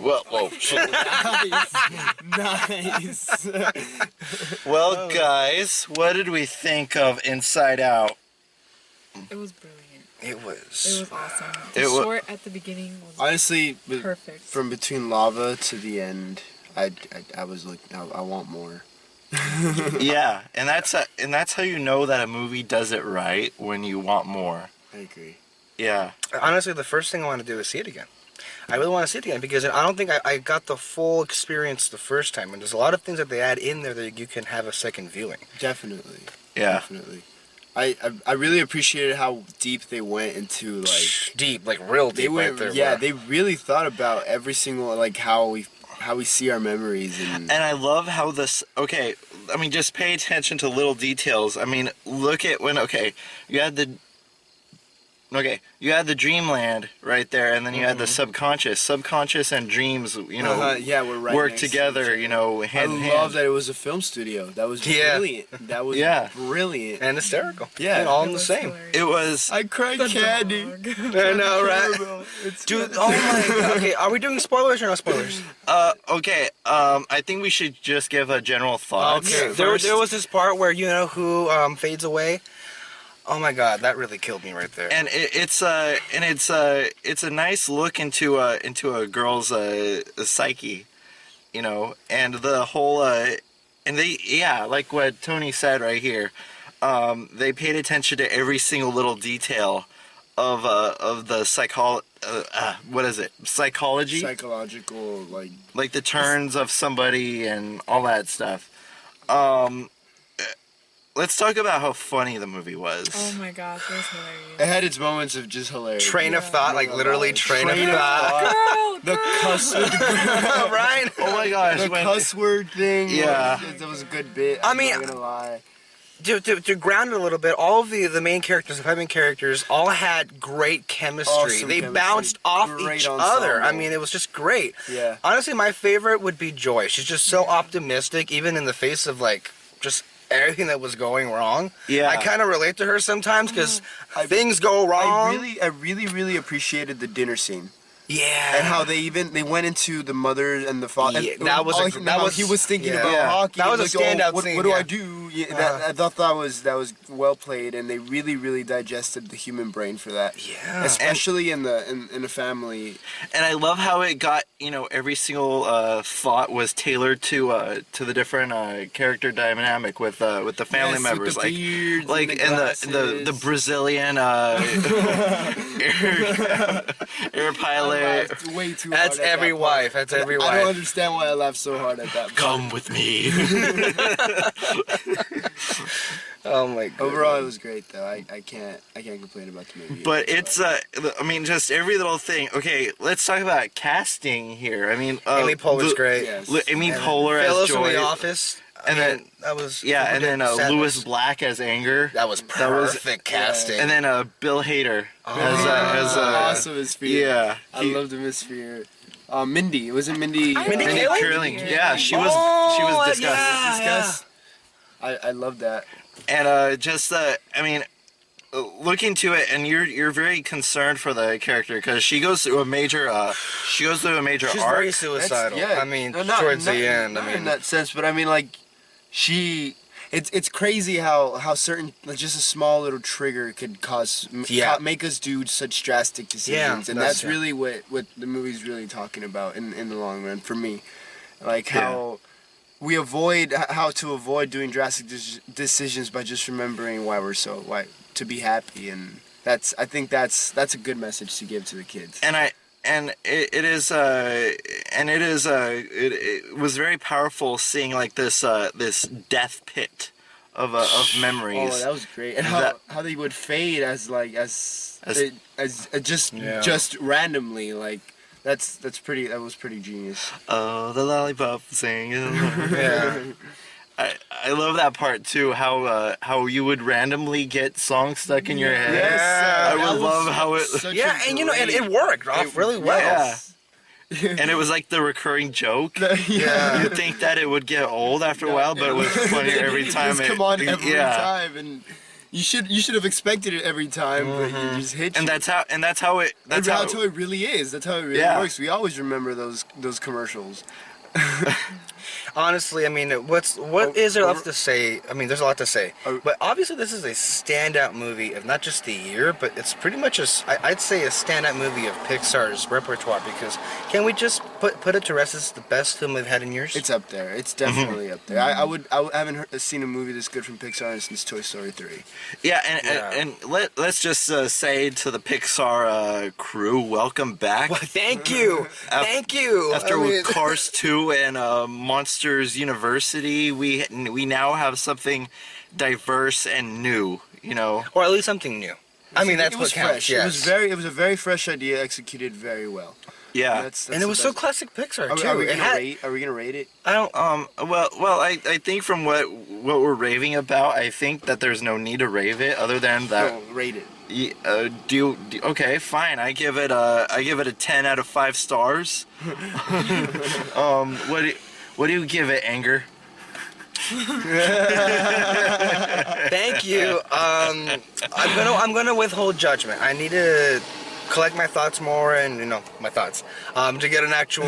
Well, whoa. Nice. Well, guys, what did we think of Inside Out? It was brilliant. It It was. was awesome. The It wa- short at the beginning was Honestly, perfect. from between lava to the end, I was like, I want more. Yeah, and that's how you know that a movie does it right, when you want more. I agree. Yeah. Honestly, the first thing I want to do is see it again. I really want to see it again because I don't think I got the full experience the first time. And there's a lot of things that they add in there that you can have a second viewing. Definitely. Yeah. Definitely. I really appreciated how deep they went into Deep, like real deep. they went. right there, Yeah, bro. they really thought about every single like how we see our memories and. And I love how this. Okay, I mean, just pay attention to little details. I mean, look at when. Okay, you had the. Okay, you had the dreamland right there, and then you had the subconscious and dreams. You know, yeah, we're right work next to together. each other. You know, hand in I hand. love that it was a film studio. That was Yeah. brilliant. That was Yeah. brilliant. And hysterical. Yeah. And all It in the was same. hilarious. It was. I cried The candy. dog. I know, right? Dude, oh my god. Okay, are we doing spoilers or no spoilers? Okay. I think we should just give a general thought. Okay, there was this part where you know who fades away. Oh my god, that really killed me right there. And it's a nice look into a girl's psyche, you know, and the whole and they like what Tony said right here, they paid attention to every single little detail of the what is it, psychology, Psychological like the turns of somebody and all that stuff. Let's talk about how funny the movie was. Oh my gosh, it was hilarious. It had its moments of just hilarious. Train of thought, like literally train of Train of thought. Girl, The cuss word, Right? Oh my gosh, the when- cuss word thing. Yeah. that was a good bit. I I'm mean- not gonna lie. To ground it a little bit, all of the main characters, the 5 main characters, all had great chemistry. Awesome They chemistry. bounced off Great each ensemble. other. I mean, it was just great. Yeah. Honestly, my favorite would be Joy. She's just so optimistic, even in the face of like just everything that was going wrong. Yeah. I kind of relate to her sometimes because things go wrong. I really appreciated the dinner scene. Yeah. And how they went into the mother and the father. Yeah, that was he was thinking yeah. about Yeah. hockey. That was a like, standout what, scene, What do yeah. I do? Yeah, I thought that was well played, and they really digested the human brain for that. Yeah. Especially in a family. And I love how it got, you know, every single thought was tailored to the different character dynamic with the family Yes, members, with the beards like and the and the glasses. Brazilian air pilot. Way too That's hard at every that part. wife. That's every I don't wife. understand why I laughed so hard at that. Come with me. Oh my god. Overall, it was great though. I can't complain about the movie. But it's I mean, just every little thing. Okay, let's talk about casting here. I mean, Amy Poehler's great. Yes. Amy And Poehler as Phyllis from Joy, The Office. And then- that was and then Sadness. Louis Black as Anger, That was perfect casting. and then Bill Hader as awesome as Fear. yeah. I loved him as Fear. Mindy, wasn't Mindy? Mindy Mindy Kaling? Kaling. Yeah, she was Oh, discussed. yeah. Discuss. I love that. And just I mean, look into it, and you're very concerned for the character because she goes through a major She's arc. very suicidal. I mean, towards the end. Not I mean, in that sense, but I mean, like, it's crazy how certain, like, just a small little trigger could make us do such drastic decisions, and that's really what the movie's really talking about in the long run for me, like how we avoid doing drastic decisions by just remembering why to be happy, and I think that's a good message to give to the kids. It was very powerful seeing like this death pit of memories. Oh, that was great, and how they would fade as just randomly, like that was pretty genius. Oh, the lollipop singing. yeah. I love that part too. How you would randomly get songs stuck in your head. Yeah, I would love how it. Yeah, and you know, and it worked off really well. Yeah. And it was like the recurring joke. Yeah. You'd think that it would get old after a while, but it was funny every time. Come on every time, and You should have expected it every time, but you just hit. And that's how it. That's how it really is. That's how it really works. We always remember those commercials. Honestly, I mean, what is there left to say? I mean, there's a lot to say, but obviously this is a standout movie of not just the year, but it's pretty much I'd say a standout movie of Pixar's repertoire, because can we just put it to rest? It's the best film they've had in years. It's up there. It's definitely up there. I haven't seen a movie this good from Pixar since Toy Story 3. Yeah, and let's just say to the Pixar crew, welcome back. Well, thank you. Thank you. After Cars 2 and Monsters University, we now have something diverse and new, you know. Or at least something new. I mean, that's what counts. Fresh. Yes. It was a very fresh idea, exceeded very well. Yeah. That's and it was so classic Pixar too. Are we gonna rate it? I don't. Well, I think from what we're raving about, I think that there's no need to rave it, other than that. No, rate it. Okay, fine. I give it a 10 out of 5 stars. What do you give it, Anger? Thank you. I'm gonna withhold judgment. I need to collect my thoughts more, and my thoughts to get an actual.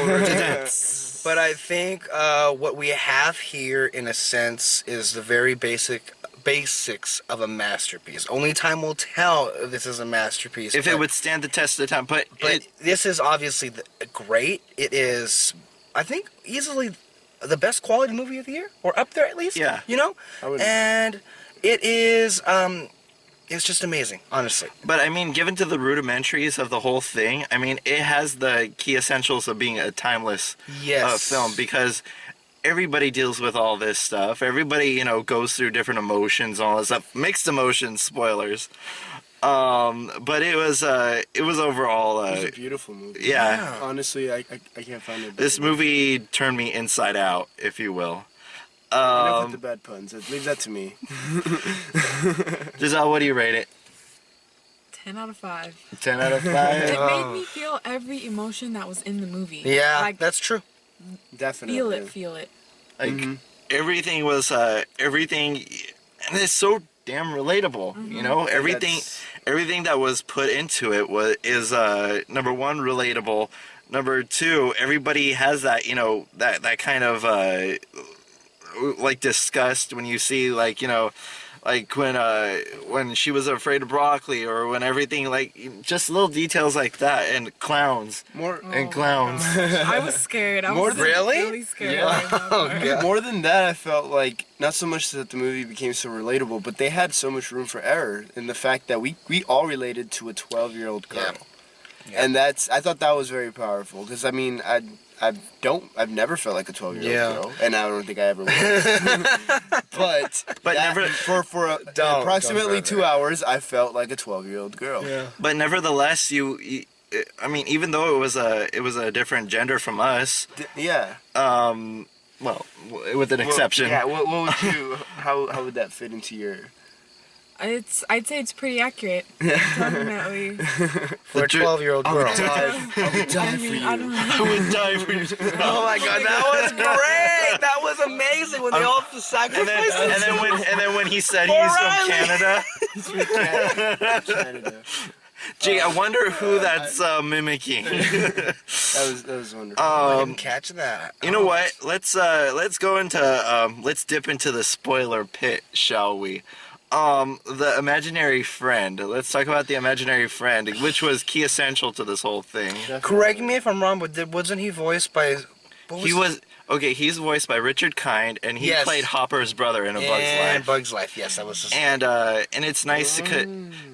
But I think what we have here, in a sense, is the very basics of a masterpiece. Only time will tell if this is a masterpiece. If it would stand the test of time, but this is obviously great. It is, I think, easily the best quality movie of the year, or up there at least. Yeah. And it is. It's just amazing, honestly. But I mean, given to the rudimentaries of the whole thing, I mean, it has the key essentials of being a timeless film, because everybody deals with all this stuff. Everybody, goes through different emotions, all this stuff. Mixed emotions, spoilers. But it was overall. It was a beautiful movie. Yeah. Honestly, I can't find it. This movie turned me inside out, if you will. Enough with the bad puns. Leave that to me. Giselle, what do you rate it? 10 out of 5. 10 out of 5? It made me feel every emotion that was in the movie. Yeah, that's true. Definitely. Feel it. Like, everything was, and it's so damn relatable, Everything that was put into it is number one, relatable. Number two, everybody has that, that kind of, like, disgust when you see, like when she was afraid of broccoli, or when everything, like, just little details like that, and clowns. Clowns. I was scared. I was really scared. Yeah. More than that, I felt like, not so much that the movie became so relatable, but they had so much room for error in the fact that we all related to a 12-year-old girl. Yeah. And I thought that was very powerful, because I mean, I've never felt like a 12-year-old girl, and I don't think I ever will. but never for approximately 2 hours, I felt like a 12-year-old girl. Yeah. But nevertheless, I mean, even though it was a different gender from us. Well, with an exception. Yeah. What would you? How would that fit into your? I'd say it's pretty accurate. Definitely. For a 12-year-old girl. I would die for you. I don't know. I would die for you. Oh my God, that was great! That was amazing when they all sacrificed. And then when he said he's from Canada. He's from Canada. Gee, I wonder who that's mimicking. That was wonderful. I didn't catch that. You know what? Let's go into let's dip into the spoiler pit, shall we? The imaginary friend. Let's talk about the imaginary friend, which was key essential to this whole thing. Correct me if I'm wrong, but wasn't he voiced by? He's voiced by Richard Kind, and he played Hopper's brother in A Bug's Life. And Bug's Life, yes, that was. And it's nice because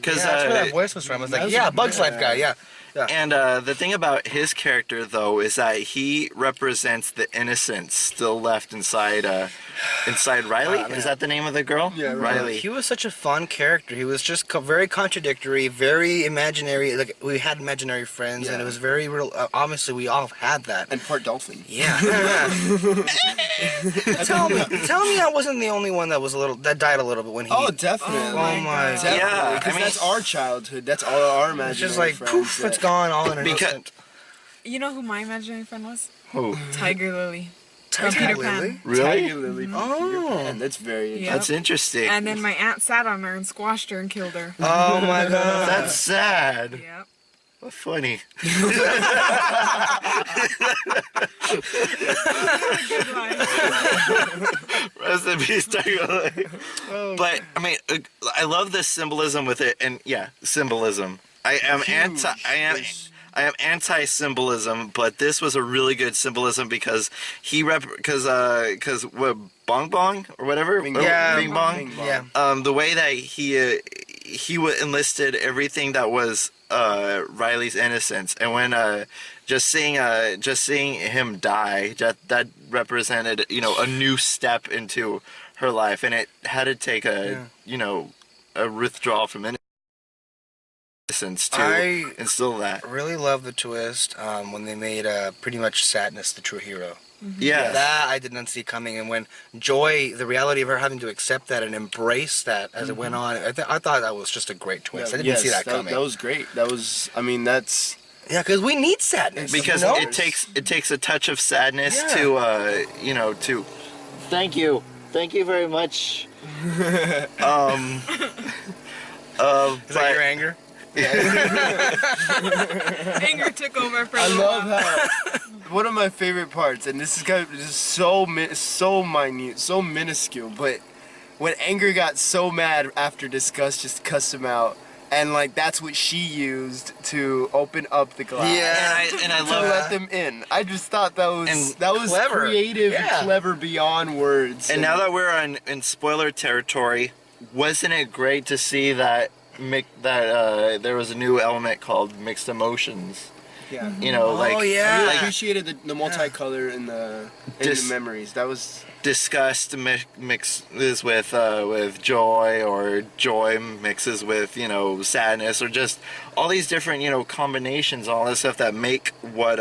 that's where that voice was from. I was like, Bug's Life guy, yeah. Yeah. And the thing about his character, though, is that he represents the innocence still left inside Riley. Is that the name of the girl? Yeah, Riley. He was such a fun character. He was just very contradictory, very imaginary. Like, we had imaginary friends, and it was very real. Obviously, we all had that. And part dolphin. Yeah. Tell me, I wasn't the only one that died a little bit when he. Oh, definitely. Oh my. Definitely. Yeah, because that's our childhood. That's all our imaginary friends. It's just like friends. poof, it's gone all in an instant. You know who my imaginary friend was? Who? Tiger Lily. Peter Pan. Really? Tiger lily. Oh, that's very. Yep. That's interesting. And then my aunt sat on her and squashed her and killed her. Oh my god. That's sad. Yep. Well, funny. Good line. Rest in peace, Tiger Lily. But I mean, I love the symbolism with it, and yeah, symbolism. I am anti-symbolism, but this was a really good symbolism because because what Bong Bong or whatever, Bing Bong. Yeah. The way that he enlisted everything that was Riley's innocence, and when just seeing him die, that represented a new step into her life, and it had to take a withdrawal from innocence to instill that. I really love the twist when they made pretty much Sadness the true hero. Yeah. That I did not see coming, and when Joy, the reality of her having to accept that and embrace that as it went on, I thought that was just a great twist. I didn't see that coming. That was great. That was, I mean, that's... Yeah, because we need sadness. Because it takes a touch of sadness to Thank you very much. Is that your anger? Anger took over for a I little love while. how one of my favorite parts, and this is kind of just so minute, so minuscule, but when Anger got so mad after Disgust just cussed him out, and like that's what she used to open up the glass. Yeah, and I to love let them in. I just thought that was clever. creative, Yeah. and clever beyond words. And now that we're in spoiler territory, wasn't it great to see that there was a new element called mixed emotions? yeah. Oh, yeah. I really like appreciated the multicolor in the memories. That was disgust mixes with joy, or joy mixes with sadness, or just all these different combinations, all this stuff that make what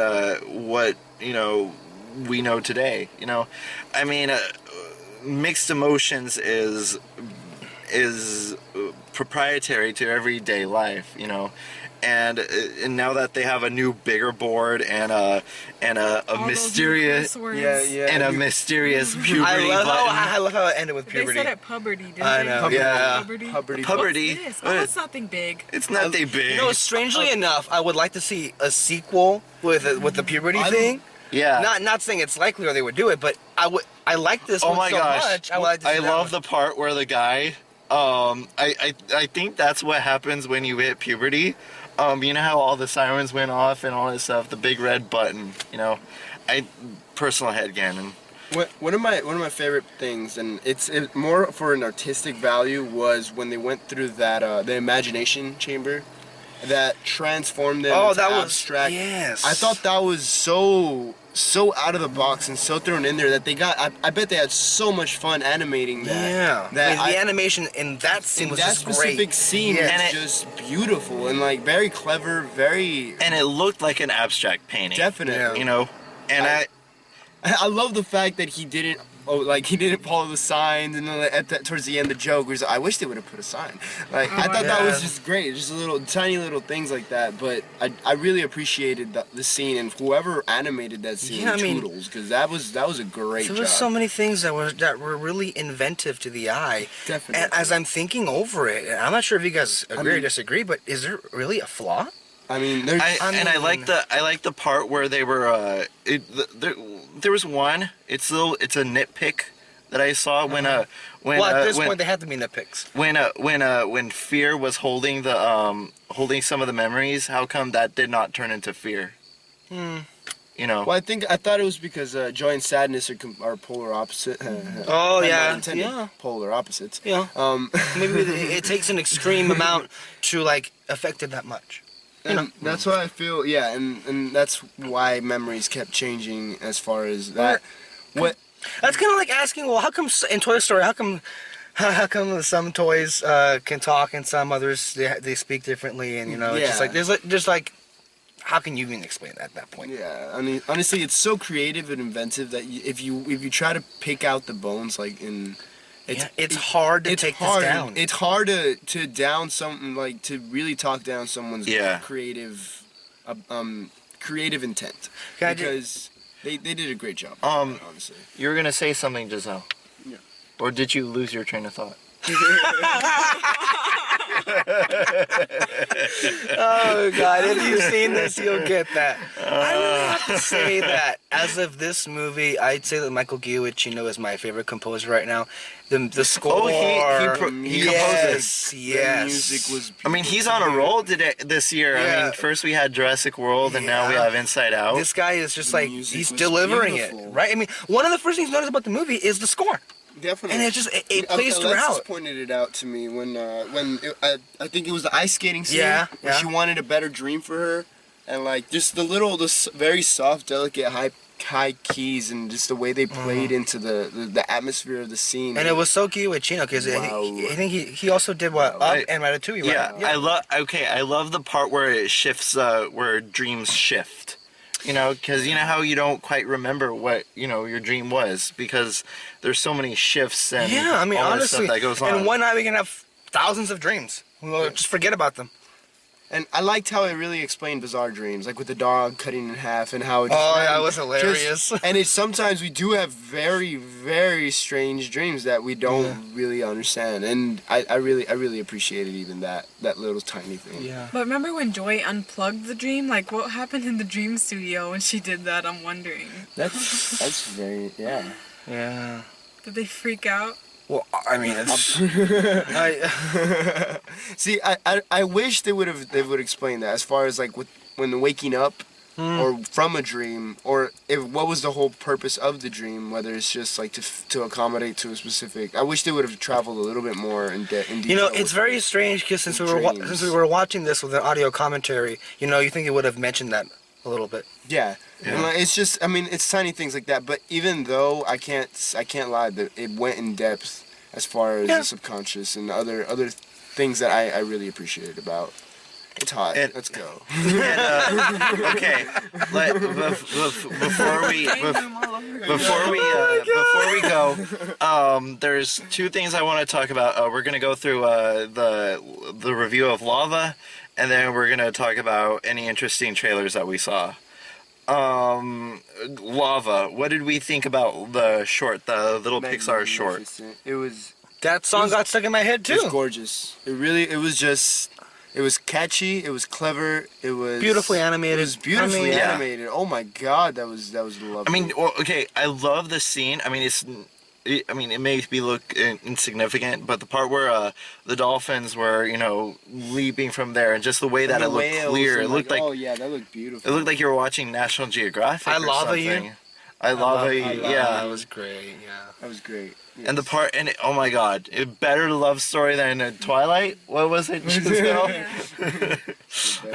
we know today. I mean, mixed emotions is proprietary to everyday life, and now that they have a new bigger board and a All mysterious those words. and a mysterious puberty I love how it ended with They puberty. said it puberty, didn't I they? know. Yeah. Puberty. puberty. What's this? Oh, it's nothing big. It's not that big. Strangely enough, I would like to see a sequel with the puberty thing. Yeah. Not saying it's likely or they would do it, but I like this Oh one my so gosh. much. I would like to see I that love one. the part where the guy I think that's what happens when you hit puberty. You know how all the sirens went off and all this stuff, the big red button, personal headcanon. One of my favorite things, and it's more for an artistic value, was when they went through that the imagination chamber that transformed them into that was abstract. yes. I thought that was so out of the box and so thrown in there that they got. I bet they had so much fun animating that. Yeah. That the animation in that scene was that just specific great. scene And is it- just beautiful and like very clever, very And it looked like an abstract painting. definitely. And I love the fact that he didn't follow the signs, and then towards the end the joke was, I wish they would have put a sign. Like I thought that was just great, just tiny little things like that. But I really appreciated the scene, and whoever animated that scene, Yeah, I mean, toodles, because that was a great job. There was so many things that were really inventive to the eye. Definitely. And as I'm thinking over it, and I'm not sure if you guys agree or disagree, but is there really a flaw? I mean, there's, I like the part where they were there was one. It's a nitpick that I saw when at this point they had to be nitpicks. when Fear was holding holding some of the memories. How come that did not turn into Fear? well, I thought it was because Joy and Sadness are polar opposite. Oh Pun yeah, not intended, yeah, polar opposites. yeah. Maybe it takes an extreme amount to affect it that much. And that's why I feel, and that's why memories kept changing as far as that. What? That's kind of like asking, well, how come in Toy Story, how come some toys can talk and some others they speak differently, and it's just like how can you even explain that at that point? Yeah, I mean, honestly, it's so creative and inventive that if you try to pick out the bones, It's hard to take this down. It's hard to down something, to really talk down someone's creative intent. Because They did a great job. Honestly. You were gonna say something, Giselle. Yeah. Or did you lose your train of thought? Oh God! If you've seen this, you'll get that. I really have to say that as of this movie, I'd say that Michael Giacchino is my favorite composer right now. The score. Oh, he yes, The yes. music was. I mean, he's on a roll this year. I Yeah. mean, first we had Jurassic World, and now we Yeah. have Inside Out. This guy is just The like music he's was delivering beautiful. it, right? I mean, one of the first things you notice about the movie is the score, Definitely. and it plays Alexis throughout. pointed it out to me when I think it was the ice skating scene. Yeah, Where yeah. she wanted a better dream for her, and like just the very soft, delicate, high keys, and just the way they played into the atmosphere of the scene. And it was so Giacchino because Wow. I think he also did what Wow. Up and Ratatouille. Right? Yeah, I love the part where it shifts, where dreams shift. You know, because you know how you don't quite remember what your dream was because there's so many shifts and Yeah, I mean, all that honestly, stuff that goes on. and one night we can have thousands of dreams. We'll just forget about them. And I liked how it really explained bizarre dreams, like with the dog cutting in half and how it just Oh, ran- that was hilarious. and it's sometimes we do have very, very strange dreams that we don't really understand. And I really appreciated even that little tiny thing. Yeah. But remember when Joy unplugged the dream? Like, what happened in the dream studio when she did that? I'm wondering. That's very, yeah. Yeah. Did they freak out? Well, I mean, it's. See, I wish they would explain that as far as like when waking up or from a dream, or what was the whole purpose of the dream, whether it's just like to accommodate to a specific. I wish they would have traveled a little bit more in detail. You know, it's very strange because since we were watching this with an audio commentary, you think it would have mentioned that a little bit. Yeah. And like, it's just, I mean, it's tiny things like that. But even though I can't lie that it went in depth as far as the subconscious and other things that I really appreciated about. It's hot. Let's go. Okay, before we go, there's two things I want to talk about. We're gonna go through the review of Lava, and then we're gonna talk about any interesting trailers that we saw. Lava. What did we think about the short, the little Pixar short? Magnificent. It was That song got stuck in my head too. It was gorgeous. It was catchy. It was clever. It was Beautifully animated. It was beautifully yeah. animated. Oh my God, that was lovely. I mean, well, okay, I love the scene. I mean, it makes me look insignificant, but the part where the dolphins were, leaping from there, and just the way that it looked clear, it looked like oh yeah, that looked beautiful. it looked like you were watching National Geographic. I or Lava You? something. I love you. Yeah, That was great. Yeah. That was great. and the part, oh my God, a better love story than Twilight. What was it? Giselle? Better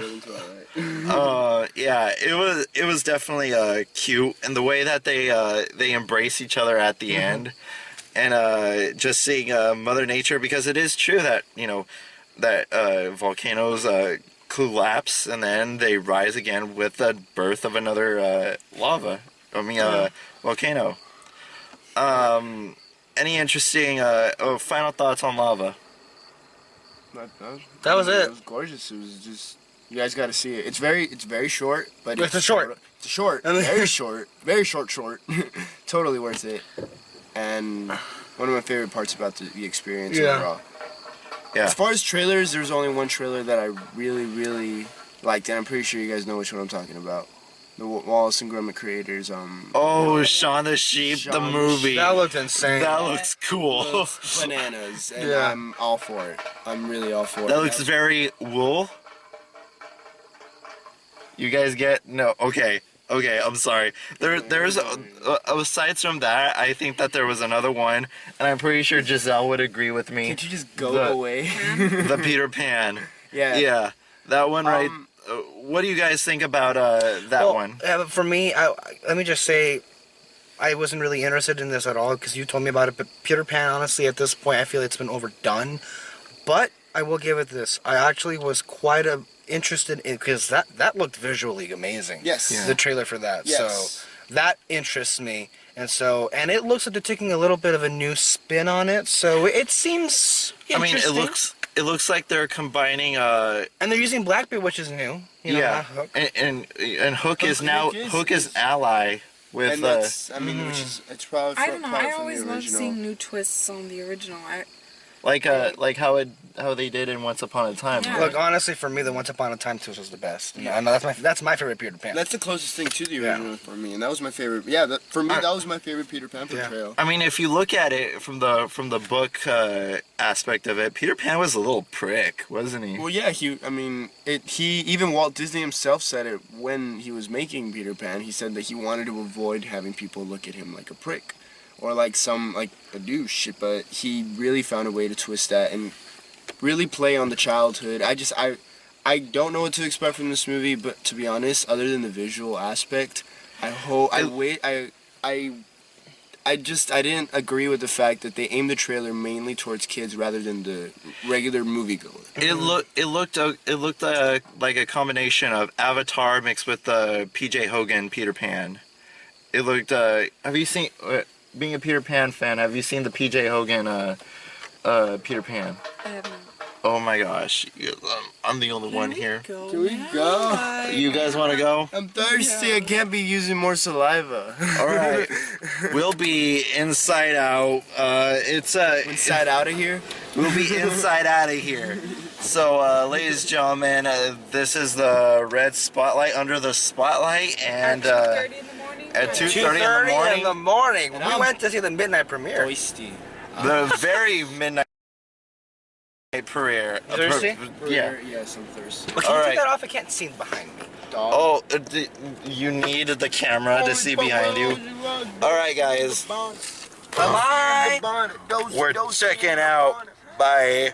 than Twilight. Yeah, it was definitely cute, and the way that they embrace each other at the end, and just seeing Mother Nature, because it is true that that volcanoes collapse and then they rise again with the birth of another volcano. Any interesting final thoughts on Lava? That was it. It was gorgeous. It was just, you guys got to see it. It's very short, but It's a short. It's a short, very short. Totally worth it. And one of my favorite parts about the experience overall. Yeah. As far as trailers, there's only one trailer that I really liked, and I'm pretty sure you guys know which one I'm talking about. The Wallace and Gromit creators. Shaun the Sheep, Shaun the the movie. That looked insane. That looks cool. Bananas, and Yeah. I'm all for it. I'm really all for it. That looks very wool. You guys get no? Okay, I'm sorry. There's aside from that, I think that there was another one, and I'm pretty sure Giselle would agree with me. Can't you just go away? The Peter Pan. Yeah. Yeah, that one right. What do you guys think about that one? But for me, let me just say, I wasn't really interested in this at all because you told me about it. But Peter Pan, honestly, at this point, I feel it's been overdone. But I will give it this. I actually was quite interested in because that looked visually amazing. Yes. Yeah. The trailer for that. Yes. So that interests me. And it looks like they're taking a little bit of a new spin on it. So it seems interesting. I mean, it looks like they're combining And they're using Blackbeard, which is new. Hook. And Hook is now Hook is ally with And that's, I mean, which is, it's probably I don't know. probably I from always the love original. seeing new twists on the original. like how they did in Once Upon a Time. Yeah. Right? Look, honestly, for me, the Once Upon a Time twist was the best. And I know that's my favorite Peter Pan. That's the closest thing to the Yeah. original for me, and that was my favorite. Yeah, for me, that was my favorite Peter Pan portrayal. I mean, if you look at it from the book aspect of it, Peter Pan was a little prick, wasn't he? Well, yeah, even Walt Disney himself said it when he was making Peter Pan. He said that he wanted to avoid having people look at him like a prick, or like a douche. But he really found a way to twist that and really play on the childhood. I don't know what to expect from this movie, but to be honest, other than the visual aspect, I didn't agree with the fact that they aimed the trailer mainly towards kids rather than the regular moviegoer. It looked like a combination of Avatar mixed with P.J. Hogan Peter Pan. It looked. Have you seen? Being a Peter Pan fan, have you seen the P.J. Hogan Peter Pan? I have not. Oh my gosh, I'm the only one here. Can we go? You guys want to go? I'm thirsty. I can't be using more saliva. All right, we'll be inside out. It's Inside out of here. We'll be inside out of here. So, ladies and gentlemen, this is the red spotlight under the spotlight, and At 2:30 in the morning. at 2:30 2:30 in the morning. And We I'm- went to see the midnight premiere. Toasty. the very midnight prayer. Thirsty? Yeah. Yes, I'm thirsty. Well, can you All take right. that off? I can't see behind me. Dog. Oh, you need the camera to see behind you. All right, guys. Bye-bye. We're checking out. Bye.